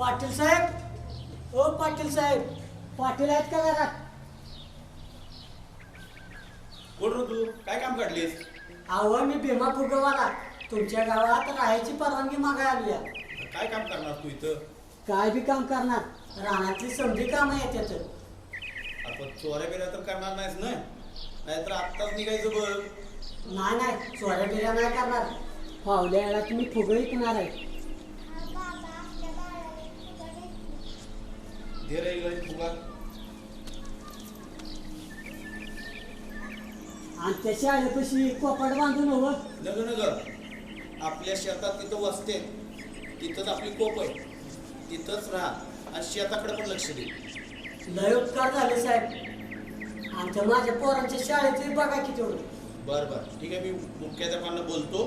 पाटील साहेब, ओ पाटील साहेब, पाटील आहेत का घरात? कोण रे तू? काय काम काढलीस? अहो मी भीमा फुगवाला तुमच्या गावात राहायची परवानगी मागायला आली आहे. काय काम करणार तू इथं? काय बी काम करणार, रानातली समधी कामं येतात. आपण चोऱ्या बिऱ्या तर करणार नाहीस ना? नाहीतर आत्ताच निघायचं बघ. नाही नाही, चोऱ्या बिऱ्या नाही करणार. फावल्या याला तुम्ही फुगं विकणार आहे. दे रे इकडे फुगा. आणि त्या शाळेपाशी कोपाट बांधून हवं. नग नग आपल्या शेतात तिथं वसते, तिथंच आपली कोप आहे, तिथंच राहा आणि शेताकडे पण लक्ष दे. लय उपकार झाले साहेब. आमच्या माझ्या पोरांच्या शाळेतली बघा की तेवढं. बरं बरं ठीक आहे, मी मुख्याध्यापकांना बोलतो